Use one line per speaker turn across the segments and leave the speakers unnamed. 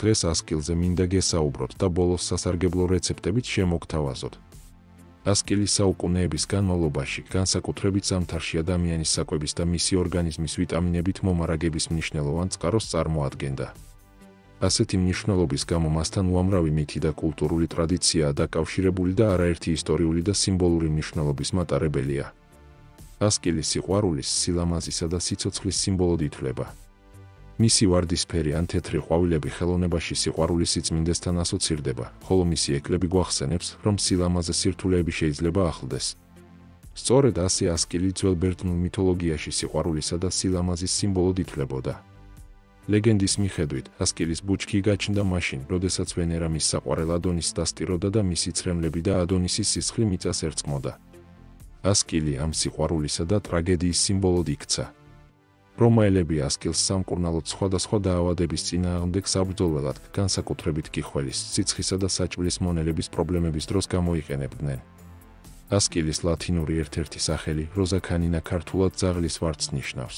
დღეს ასკილზე მინდა გესაუბროთ და ბოლოს სასარგებლო რეცეპტებით შემოგთავაზოთ. ასკილი საუკუნეების განმავლობაში განსაკუთრებით ზამთარში ადამიანის საკვების და მისი ორგანიზმის ვიტამინებით მომარაგების მნიშვნელოვან წყაროს წარმოადგენდა. ასეთი მნიშვნელობის გამო მასთან უამრავი მითი და კულტურული ტრადიციაა დაკავშირებული და არაერთი ისტორიული და სიმბოლური მნიშვნელობის მატარებელია. ასკილი სიყვარულის, სილამაზისა და სიცოცხლის სიმბოლოდ ითვლება. მისი ვარდისფერი ან თეთრი ყვავილები ხელოვნებაში სიყვარულის სიწმინდესთან ასოცირდება, ხოლო მისი ეკლები გვახსენებს, რომ სილამაზე სირთულეები შეიძლება ახლდეს. სწორედ ასე ასკილი ძველ ბერძნულ მითოლოგიაში სიყვარულისა და სილამაზის სიმბოლოდ ითვლებოდა. ლეგენდის მიხედვით, ასკილის ბუჩქი გაჩნდა მაშინ, როდესაც ვენერა მის საყვარელ ადონისს დასტიროდა და მისი ცრემლები და ადონისის სისხლი მიწას ერწყმოდა. ასკილი ამ სიყვარულისა და ტრაგედიის სიმბოლოდ იქცა. რომაელები ასკილს სამკურნალოდ სხვადასხვა დაავადების წინააღმდეგ საბრძოლველად, განსაკუთრებით კიხველის, სიცხისა და საჭმლის მონელების პრობლემების დროს გამოიყენებდნენ. ასკილის ლათინური ერთ-ერთი სახელი როზა კანინა ქართულად ძაღლის ვარდს ნიშნავს.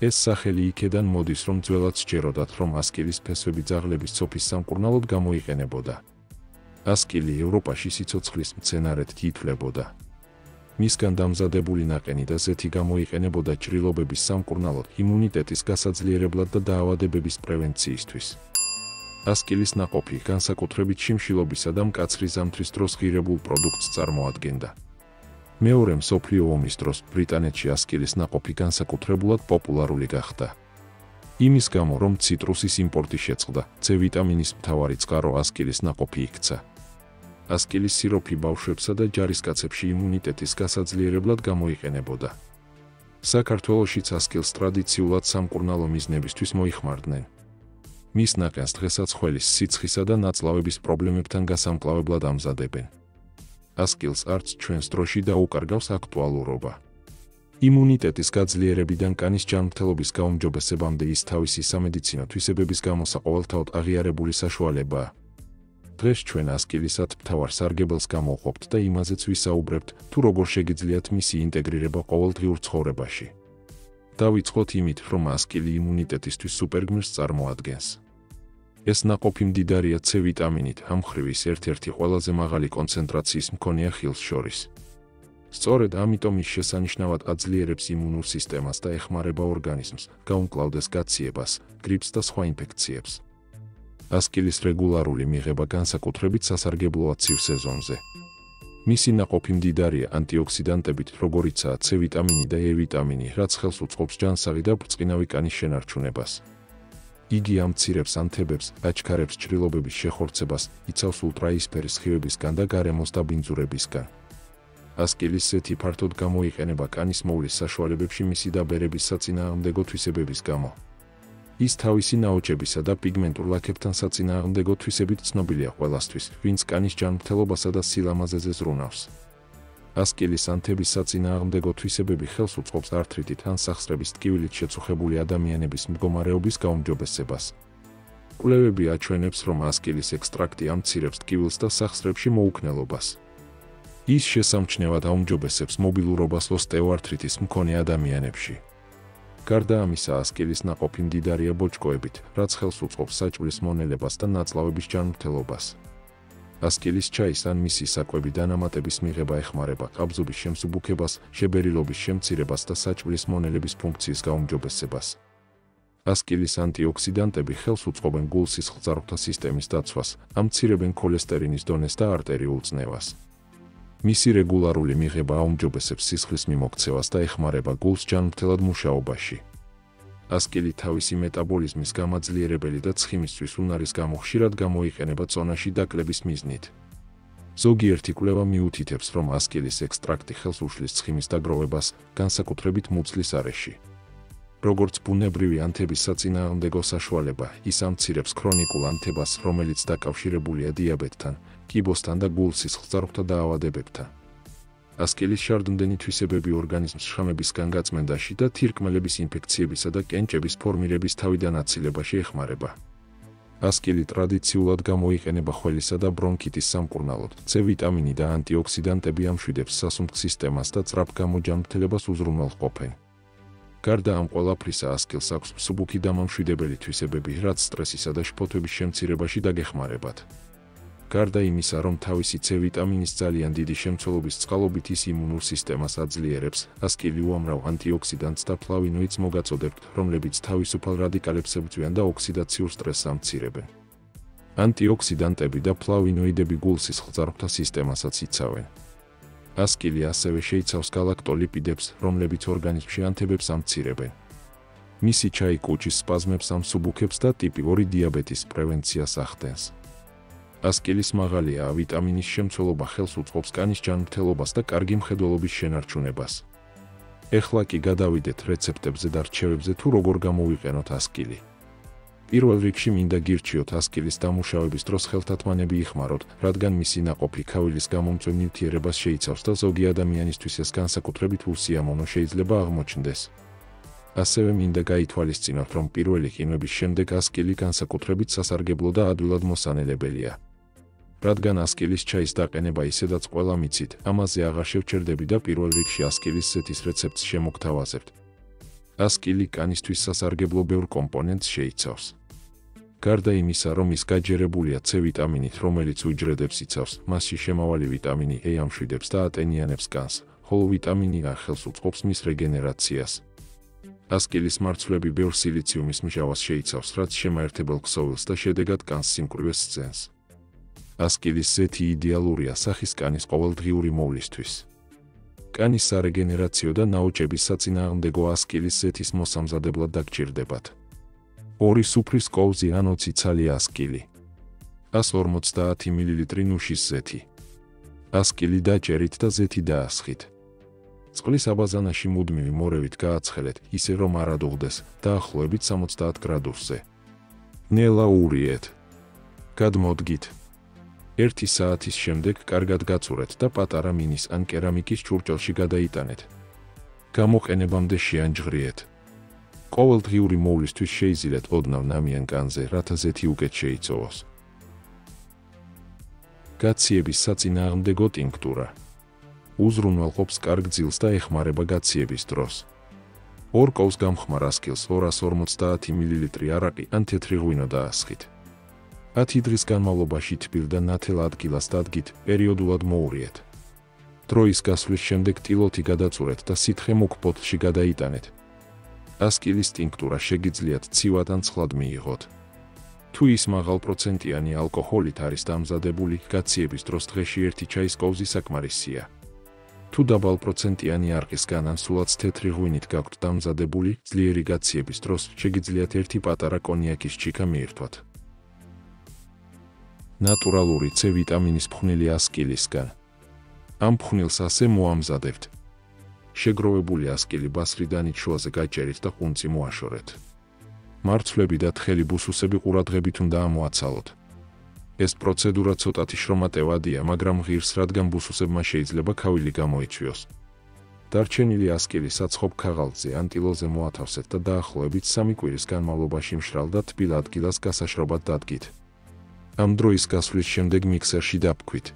ეს სახელი იქედან მოდის, რომ ძველად სჯეროდათ, რომ ასკილის ფესვები ძაღლების ცოფის სამკურნალოდ გამოიყენებოდა. ასკილი ევროპაში სიცოცხლის მცენარედ ითვლებოდა. მისგან დამზადებული ნაყენი და ზეთი გამოიყენებოდა ჭრილობების სამკურნალოდ, იმუნიტეტის გასაძლიერებლად და დაავადებების პრევენციისთვის. ასკილის ნაყოფი განსაკუთრებით შიმშილობისა და მკაცრი ზამთრის დროს ღირებულ პროდუქტს წარმოადგენდა. მეორე მსოფლიო ომის დროს ბრიტანეთში ასკილის ნაყოფი განსაკუთრებულად პოპულარული გახდა. იმის გამო, რომ ციტრუსის იმპორტი შეწყდა, C ვიტამინის მთავარი წყარო ასკილის ნაყოფი იქცა. ასკილის სიროფი ბავშვებსა და ჯარისკაცებში იმუნიტეტის გასაძლიერებლად გამოიყენებოდა. საქართველოშიც ასკილს ტრადიციულად სამკურნალო მიზნებისთვის მოიხმარდნენ. მის ნაყენს დღესაც ხველის, სიცხისა და ნაწლავების პრობლემებთან გასამკლავებლად ამზადებენ. ასკილს არც ჩვენს დროში დაუკარგავს აქტუალურობა. იმუნიტეტის გაძლიერებიდან კანის ჯანმრთელობის გაუმჯობესებამდე ის თავისი სამედიცინო თვისებების გამო საყოველთაოდ აღიარებული საშუალებაა. დღეს ჩვენ ასკილისად მთავარ სარგებელს გამოვყოფთ და იმაზეც ვისაუბრებთ, თუ როგორ შეგიძლიათ მისი ინტეგრირება ყოველდღიურ ცხოვრებაში. დავიწყოთ იმით, რომ ასკილი იმუნიტეტისთვის სუპერგმირს წარმოადგენს. ეს ნაყოფი მდიდარია C ვიტამინით, ამ მხრივ ის ერთ-ერთი ყველაზე მაღალი კონცენტრაციის მქონეა ხილს შორის. სწორედ ამიტომ ის შესანიშნავად აძლიერებს იმუნურ სისტემას და ეხმარება ორგანიზმს, გაუმკლავდეს გაციებას, გრიპს და სხვა ინფექციებს. ასკილის რეგულარული მიღება განსაკუთრებით სასარგებლოა ცივ სეზონზე. მისი ნაყოფი მდიდარია ანტიოქსიდანტებით, როგორიცაა C ვიტამინი და E ვიტამინი, რაც ხელს უწყობს ჯანსაღი და ბრწყინავი კანის შენარჩუნებას. იგი ამცირებს ანთებებს, აჩქარებს ჭრილობების შეხორცებას, იცავს ულტრაიისფერი სხივებისგან და გარემოს დაბინძურებისგან. ასკილის ზეთი ფართოდ გამოიყენება კანის მოვლის საშუალებებში მისი დაბერების საწინააღმდეგო თვისებების გამო. ის თავისი ნაოჭებისა და პიგმენტურ ლაქებთან საწინააღმდეგო თვისებით ცნობილია ყველასთვის, ვინც კანის ჯანმრთელობასა და სილამაზეზე ზრუნავს. ასკილის ანთების საწინააღმდეგო თვისებები ხელს უწყობს ართრიტით ან სახსრების ტკივილით შეწუხებული ადამიანების მდგომარეობის გაუმჯობესებას. კვლევები აჩვენებს, რომ ასკილის ექსტრაქტი ამცირებს ტკივილს და სახსრებში მოუქნელობას. ის შესამჩნევად აუმჯობესებს მობილურობას ოსტეოართრიტის მქონე ადამიანებში. გარდა ამისა, ასკილის ნაყოფი მდიდარია ბოჭკოებით, რაც ხელს უწყობს საჭმლის მონელებას და ნაწლავების ჯანმრთელობას. ასკილის ჩაის ან მისი საკვები დანამატების მიღება ეხმარება ყაბზობის შემსუბუქებას, შებერილობის შემცირებას და საჭმლის მონელების ფუნქციის გაუმჯობესებას. ასკილის ანტიოქსიდანტები ხელს უწყობენ გულ-სისხლძარღვთა სისტემის დაცვას, ამცირებენ ქოლესტერინის დონეს და არტერიულ წნევას. მისი რეგულარული მიღება აუმჯობესებს სისხლის მიმოქცევას და ეხმარება გულს ჯანმრთელად მუშაობაში. ასკილი თავისი მეტაბოლიზმის გამაძლიერებელი და ცხიმისთვის უნარის გამო ხშირად გამოიყენება წონაში დაკლების მიზნით. ზოგიერთი კვლევა მიუთითებს, რომ ასკილის ექსტრაქტი ხელს უშლის ცხიმის დაგროვებას, განსაკუთრებით მუცლის არეში. როგორც ბუნებრივი ანთების საწინააღმდეგო საშუალება, ის ამცირებს ქრონიკულ ანთებას, რომელიც დაკავშირებულია დიაბეტთან, კიბოსთან და გულ-სისხლძარღვთა დაავადებებთან. ასკილის შარდმდენი თვისებები ორგანიზმს შხამებისგან გაწმენდაში და თირკმელების ინფექციებისა და კენჭების ფორმირების თავიდან აცილებაში ეხმარება. ასკილი ტრადიციულად გამოიყენება ხველისა და ბრონქიტის სამკურნალოდ. C ვიტამინი და ანტიოქსიდანტები ამშვიდებს სასუნთქ სისტემას და ძრავ გამოჯანმრთელებას უზრუნველყოფენ. გარდა ამ ყველაფრისა ასკილს აქვს მსუბუქი დამამშვიდებელი თვისებები, რაც სტრესისა და შფოთვების შემცირებაში დაგეხმარებათ. გარდა იმისა, რომ თავისი C ვიტამინის ძალიან დიდი შემცველობის წყალობით ის იმუნურ სისტემას აძლიერებს, ასკილი უამრავ ანტიოქსიდანტს და ფლავინოიდს მოგაწოდებთ, რომლებიც თავისუფალ რადიკალებს ებრძვიან და ოქსიდაციურ სტრესს ამცირებენ. ანტიოქსიდანტები და ფლავინოიდები გულს სისხლძარღვთა სისტემასაც იცავენ. ასკილი ასევე შეიცავს გალაქტოლიპიდებს, რომლებიც ორგანიზმში ანთებებს ამცირებენ. მისი ჩაი კუჭის სპაზმებს ამსუბუქებს და ტიპი 2 დიაბეტის პრევენციას ახდენს. ასკილის მაღალი A ვიტამინის შემცველობა ხელს უწყობს კანის ჯანმრთელობას და კარგი მხედველობის შენარჩუნებას. ეხლა კი გადავიდეთ რეცეპტებზე და რჩევებზე თუ როგორ გამოვიყენოთ ასკილი. პირველ რიგში მინდა გირჩიოთ ასკილის დამუშავების დროს ხელთათმანები იხმაროთ, რადგან მისი ნაყოფი ქავილის გამომწვევ ნივთიერებას შეიცავს და ზოგი ადამიანისთვის ეს განსაკუთრებით უსიამოვნო შეიძლება აღმოჩნდეს. ასევე მინდა გაითვალისწინოთ, რომ პირველი ყინვების შემდეგ ასკილი განსაკუთრებით სასარგებლო და ადვილად მოსანელებელია. რადგან ასკილის ჩაის დაყენება ისედაც ყველა მიცით, ამაზე აღარ შევჩერდები და პირველ რიგში ასკილის ზეთის რეცეპტს შემოგთავაზებთ. ასკილი კანისთვის სასარგებლო ბევრ კომპონენტს შეიცავს. გარდა იმისა, რომ ის გაჯერებულია C ვიტამინით, რომელიც უჯრედებს იცავს, მასში შემავალი ვიტამინი E ამშვიდებს და ატენიანებს კანს, ხოლო ვიტამინი A ხელს უწყობს მის რეგენერაციას. ასკილის მარცვლები ბევრ სილიციუმის მჟავას შეიცავს, რაც შემაერთებელ ქსოვილს და შედეგად კანს სიმკვრივეს სცემს. ასკილის ზეთი იდეალურია სახის კანის ყოველდღიური მოვლისთვის. კანის სარეგენერაციო და ნაოჭების საწინააღმდეგო ასკილის ზეთის მოსამზადებლად დაგჭირდებათ. 2 სუფრის კოვზი ან 20 ცალი ასკილი. 150 მლ ნუშის ზეთი. ასკილი დაჭერით და ზეთი დაასხით. წყლის აბაზანაში მუდმივი მორევით გააცხელეთ, ისე რომ არ ადუღდეს, დაახლოებით 70 გრადუსზე. ნელა ურიეთ. გადმოდგით. 1 საათის შემდეგ კარგად გაწურეთ და პატარა მინის ან კერამიკის ჭურჭელში გადაიტანეთ. გამოყენებამდე შეანჯღრიეთ. ყოველდღიური მოვლისთვის შეიზილეთ ოდნავ ნამიან კანზე, რათა ზეთი უკეთ შეიცოვოს. გაციების საწინააღმდეგო ტინქტურა. უზრუნველყოფს კარგ ძილს და ეხმარება გაციების დროს. 2 კოვს გამხმარ ასკილს 250 მლ არაყი ან თეთრი ღვინო დაასხით. 10 დღის განმავლობაში თბილ და ნათელ ადგილას დადგით, პერიოდულად მოურიეთ. დროის გასვლის შემდეგ ტილოთი გადაწურეთ და სითხე მუქ ბოთლში გადაიტანეთ. ასკილის ტინქტურა შეგიძლიათ ცივად ან ცხლად მიიღოთ. თუ ის მაღალპროცენტიანი ალკოჰოლით არის დამზადებული, გაციების დროს დღეში 1 ჩაის კოვზი საკმარისია. თუ დაბალპროცენტიანი არყისგან ან სულაც თეთრი ღვინით გაქვთ დამზადებული, ძლიერი გაციების დროს შეგიძლიათ 1 პატარა კონიაკის ჩიქა მიირთვათ. ნატურალური C ვიტამინის ფხვნილი ასკილისგან. ამ ფხვნილს ასე მოამზადებთ. შეგროვებული ასკილი ბასრიდანით შუაზე გაჭერით და ყუნწი მოაშორეთ. მარცვლები და თხელი ბუსუსები ყურადღებით უნდა ამოაცალოთ. ეს პროცედურა ცოტათი შრომატევადია, მაგრამ ღირს, რადგან ბუსუსებმა შეიძლება ქავილი გამოიწვიოს. დარჩენილი ასკილი საცხობ ქაღალდზე ან ტილოზე მოათავსეთ და დაახლოებით 3 კვირის განმავლობაში მშრალ და თბილ ადგილას გასაშრობად დადგით. ამ დროის გასვლის შემდეგ მიქსერში დაფქვით.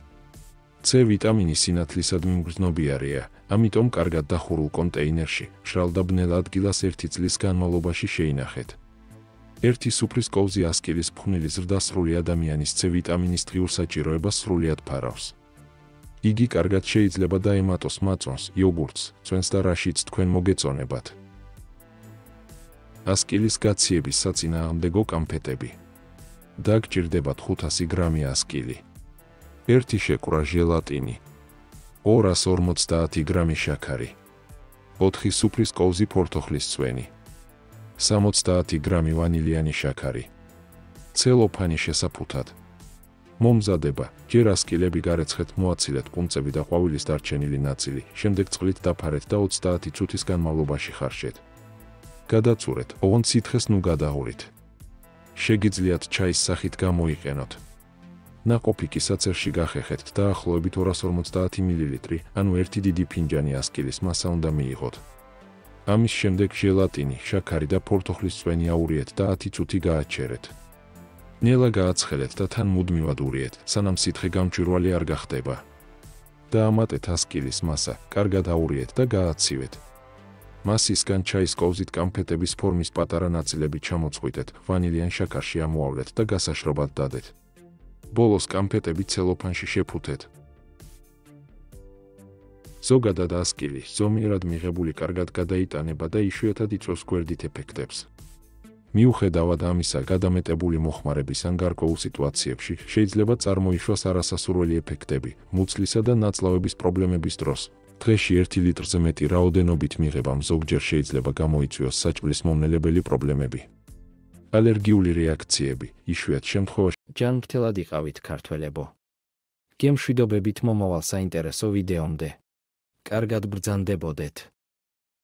C ვიტამინი სინათლისადმი მგრძნობიარეა, ამიტომ კარგად დახურულ კონტეინერში, მშრალ და ბნელ ადგილას 1 წლის განმავლობაში შეინახეთ. 1 სუფრის კოვზი ასკილის ფხვნილი ზრდა სრული ადამიანის C ვიტამინის დღიურ საჭიროებას სრულიად ფარავს. იგი კარგად შეიძლება დაემატოს მაწონს, იოგურტს, წვენს და რაშიც თქვენ მოგეწონებათ. ასკილის გაციების საწინააღმდეგო კამფეტები. დაგჭირდებათ 500 გრამი ასკილი. 1 შეკვრა ჟელატინი. 250 გრამი შაქარი. 4 სუფრის კოვზი ფორთოხლის წვენი. 70 გრამი ვანილიანი შაქარი. ცელოფანი შესაფუთად. მომზადება: ჯერ ასკილები გარეცხეთ, მოაცილეთ ყუნწები და ყვავილის დარჩენილი ნაწილი, შემდეგ წყლით დაფარეთ და 30 წუთის განმავლობაში ხარშეთ. გადაწურეთ, ოღონდ სითხეს ნუ გადაურით. შეგიძლიათ ჩაის სახით გამოიყენოთ. ნაყოფი კი საცერში გახეხეთ და დაახლოებით 250 მლ, ანუ 1 დიდი ფინჯანი ასკილის მასა უნდა მიიღოთ. ამის შემდეგ ჟელატინი, შაქარი და ფორთოხლის წვენი აურიეთ და 10 წუთი გააჩერეთ. ნელა გააცხელეთ და თან მუდმივად ურიეთ, სანამ სითხე გამჭვირვალე არ გახდება. დაამატეთ ასკილის მასა, კარგად აურიეთ და გააცივეთ. მასისგან ჩაის კოვზით კამფეტების ფორმის პატარა ნაწილები ჩამოწყვიტეთ, ვანილიან შაქარში ამოავლეთ და გასაშრობად დადეთ. ბოლოს კამფეტები ცელოფანში შეფუთეთ. ზოგადად ასკილი, ზომიერად მიღებული კარგად გადაიტანება და იშვიათად იწვევს გვერდით ეფექტებს. მიუხედავად ამისა, გადამეტებული მოხმარების ან გარკვეულ სიტუაციებში შეიძლება წარმოიშვას არასასურველი ეფექტები, მუცლისა და ნაწლავების პრობლემების დროს. დღეში 1 ლიტრზე მეტი რაოდენობით მიღებამ ზოგჯერ შეიძლება გამოიწვიოს საჭმლის მომნელებელი პრობლემები. ალერგიული რეაქციები, იშვიათ შემთხვევაში
ჯანმრთელად იყავით ქართველებო. გემშვიდობებით მომავალ საინტერესო ვიდეომდე. კარგად ბრძანდებოდეთ.